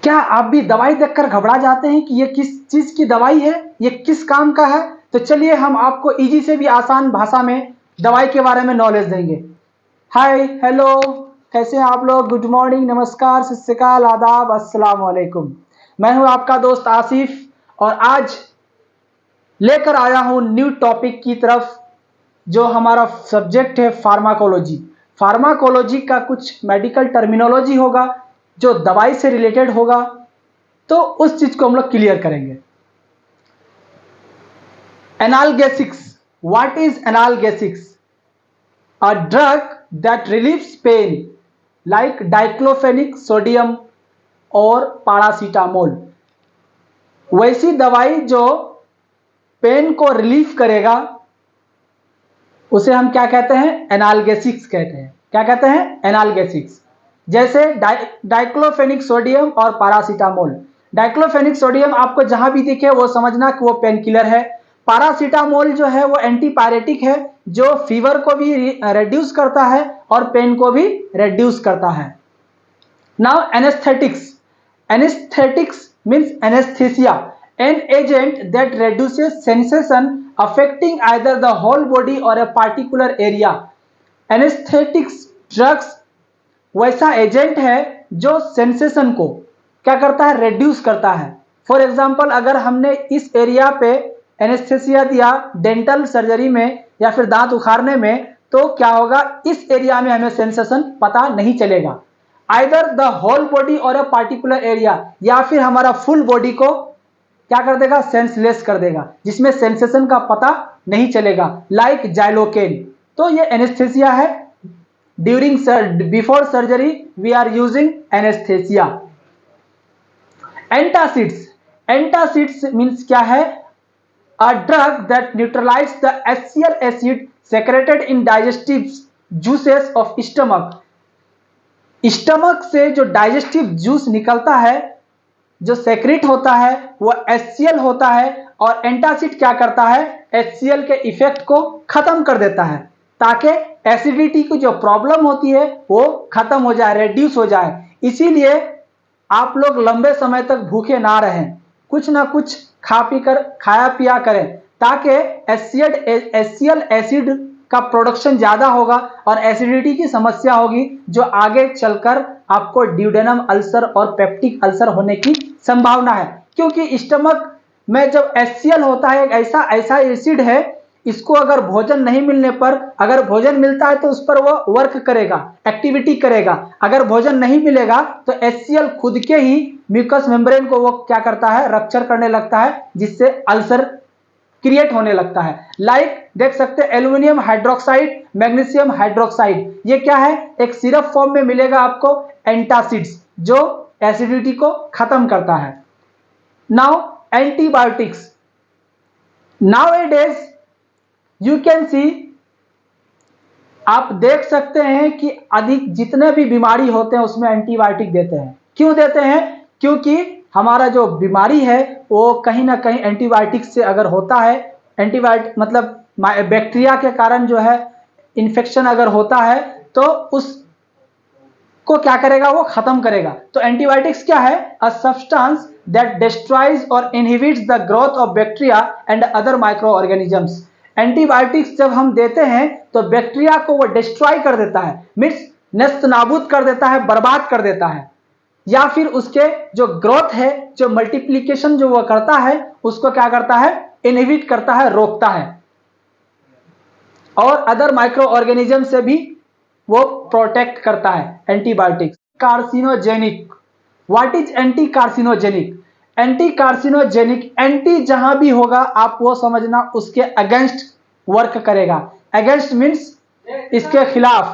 क्या आप भी दवाई देखकर घबरा जाते हैं कि ये किस चीज की दवाई है, ये किस काम का है? तो चलिए हम आपको इजी से भी आसान भाषा में दवाई के बारे में नॉलेज देंगे। हाय, हेलो, कैसे हैं आप लोग? गुड मॉर्निंग, नमस्कार, सत श्री अकाल, आदाब, अस्सलाम वालेकुम। मैं हूं आपका दोस्त आसिफ और आज लेकर आया हूं न्यू टॉपिक की तरफ, जो हमारा सब्जेक्ट है फार्माकोलॉजी। फार्माकोलॉजी का कुछ मेडिकल टर्मिनोलॉजी होगा जो दवाई से रिलेटेड होगा, तो उस चीज को हम लोग क्लियर करेंगे। Analgesics, what is analgesics? A drug that relieves pain like diclofenac sodium और पैरासीटामोल। वैसी दवाई जो पेन को रिलीफ करेगा उसे हम क्या कहते हैं? एनाल्गेसिक्स कहते हैं। क्या कहते हैं? एनाल्गेसिक्स। जैसे डाइक्लोफेनिक सोडियम और पैरासीटामोल। डाइक्लोफेनिक सोडियम आपको जहां भी दिखे वो समझना कि वो पेन किलर है। पैरासीटामोल जो है वो एंटीपायरेटिक है, जो फीवर को भी रिड्यूस करता है और पेन को भी रिड्यूस करता है। Now anaesthetics. Anaesthetics means anaesthesia, an agent that reduces sensation affecting either the whole body or a particular area. Anesthetics drugs वैसा एजेंट है जो सेंसेशन को क्या करता है? रिड्यूस करता है। फॉर एग्जाम्पल, अगर हमने इस एरिया पे एनेस्थेसिया दिया डेंटल सर्जरी में या फिर दांत उखाड़ने में, तो क्या होगा? इस एरिया में हमें सेंसेशन पता नहीं चलेगा। आइदर द होल बॉडी और अ पार्टिकुलर एरिया, या फिर हमारा फुल बॉडी को क्या कर देगा? सेंसलेस कर देगा, जिसमें सेंसेशन का पता नहीं चलेगा, लाइक जाइलोकेन। तो ये एनेस्थेसिया है। During before surgery we are using anaesthesia. Antacids. Antacids means क्या है? A drug that neutralise the HCl acid secreted in digestive juices of stomach. Stomach से जो डाइजेस्टिव जूस निकलता है, जो सेक्रेट होता है, वो HCl होता है। और एंटासिड क्या करता है? HCl के इफेक्ट को खत्म कर देता है, ताकि एसिडिटी की जो प्रॉब्लम होती है वो खत्म हो जाए, रेड्यूस हो जाए। इसीलिए आप लोग लंबे समय तक भूखे ना रहें, कुछ ना कुछ खा पी कर खाया पिया करें, ताकि HCl एसिड का प्रोडक्शन ज्यादा होगा और एसिडिटी की समस्या होगी, जो आगे चलकर आपको ड्यूडेनम अल्सर और पेप्टिक अल्सर होने की संभावना है। क्योंकि स्टमक में जब HCl होता है, एक ऐसा एसिड है, इसको अगर भोजन नहीं मिलने पर, अगर भोजन मिलता है तो उस पर वो वर्क करेगा, एक्टिविटी करेगा। अगर भोजन नहीं मिलेगा तो HCl खुद के ही म्यूकस मेम्ब्रेन को वो क्या करता है? रप्चर करने लगता है, जिससे अल्सर क्रिएट होने लगता है। लाइक देख सकते हैं एल्यूमिनियम हाइड्रोक्साइड, मैग्नीशियम हाइड्रोक्साइड, ये क्या है? एक सिरप फॉर्म में मिलेगा आपको, एंटासिड्स, जो एसिडिटी को खत्म करता है। Now antibiotics. Nowadays you can see, आप देख सकते हैं कि अधिक जितने भी बीमारी होते हैं उसमें एंटीबायोटिक देते हैं। क्यों देते हैं? क्योंकि हमारा जो बीमारी है वो कहीं ना कहीं एंटीबायोटिक से अगर होता है, एंटीबायोटिक मतलब बैक्टीरिया के कारण जो है इन्फेक्शन अगर होता है, तो उसको क्या करेगा? वो खत्म करेगा। तो एंटीबायोटिक्स क्या है? अ सब्सटेंस दैट डिस्ट्रॉयज और inhibits the growth of bacteria and other micro organisms. Antibiotics जब हम देते हैं तो बैक्टीरिया को वो डिस्ट्रॉय कर देता है, मीन्स नष्ट नाबूद कर देता है, बर्बाद कर देता है, या फिर उसके जो ग्रोथ है, जो मल्टीप्लीकेशन जो वो करता है, उसको क्या करता है? इनहिबिट करता है, रोकता है। और अदर माइक्रो ऑर्गेनिज्म से भी वो प्रोटेक्ट करता है antibiotics. Carcinogenic. What is anti carcinogenic? Anti carcinogenic, anti जहां भी होगा आप वो समझना उसके अगेंस्ट वर्क करेगा। अगेंस्ट मीन्स इसके खिलाफ।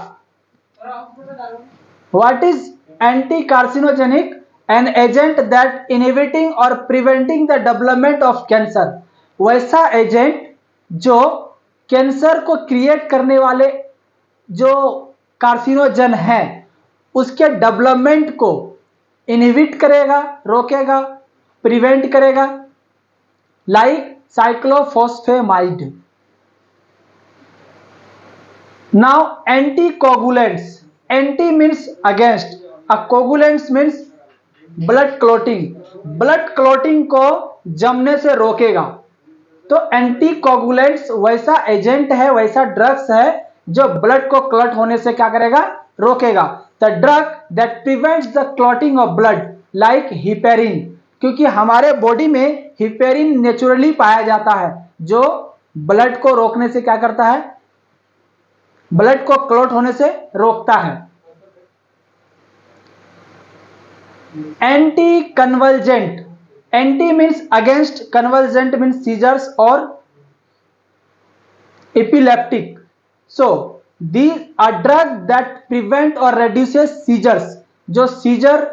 What is anti carcinogenic? An agent that inhibiting और preventing the development of cancer. वैसा एजेंट जो कैंसर को क्रिएट करने वाले जो कार्सिनोजन है उसके डेवलपमेंट को इनहिबिट करेगा, रोकेगा, प्रिवेंट करेगा, like cyclophosphamide. Now anti coagulants. Anti means against, coagulants means blood clotting, blood clotting को जमने से रोकेगा। तो एंटीकोगुलेंट्स वैसा एजेंट है, वैसा ड्रग्स है जो ब्लड को क्लॉट होने से क्या करेगा, रोकेगा। The drug that prevents the clotting of blood like heparin, क्योंकि हमारे बॉडी में हिपेरिन नेचुरली पाया जाता है जो ब्लड को रोकने से क्या करता है, ब्लड को क्लॉट होने से रोकता है। Anti convulsant, anti means against, convulsant means seizures और epileptic. So these are drug that prevent or reduces seizures, जो सीजर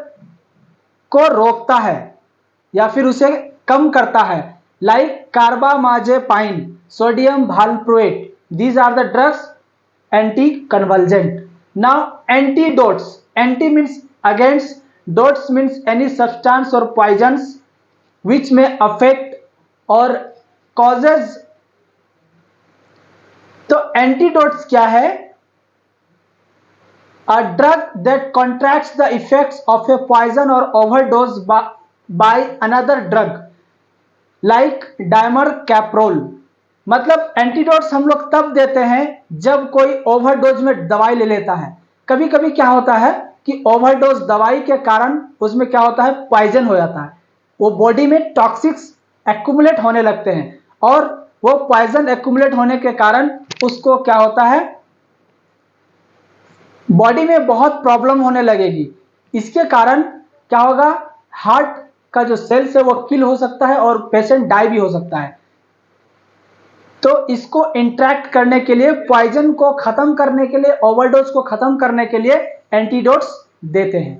को रोकता है या फिर उसे कम करता है, like carbamazepine, sodium valproate, these are the drugs anti convulsant. Now antidotes, anti means against, dotes means any substance और poisons which may affect or causes। तो एंटीडोट्स क्या है, a drug that contracts the effects of a poison और overdose by another drug like dimercaprol. मतलब antidotes हम लोग तब देते हैं जब कोई ओवरडोज में दवाई ले लेता है। कभी कभी क्या होता है कि ओवरडोज दवाई के कारण उसमें क्या होता है, पॉइजन हो जाता है, वो बॉडी में टॉक्सिक्स एक्यूमुलेट होने लगते हैं और वो पॉइजन एक्यूमुलेट होने के कारण उसको क्या होता है, बॉडी में बहुत प्रॉब्लम होने लगेगी। इसके कारण क्या होगा, हार्ट का जो सेल्स है वो किल हो सकता है और पेशेंट डाई भी हो सकता है। तो इसको इंट्रैक्ट करने के लिए, पॉइजन को खत्म करने के लिए, ओवरडोज को खत्म करने के लिए एंटीडोट्स देते हैं।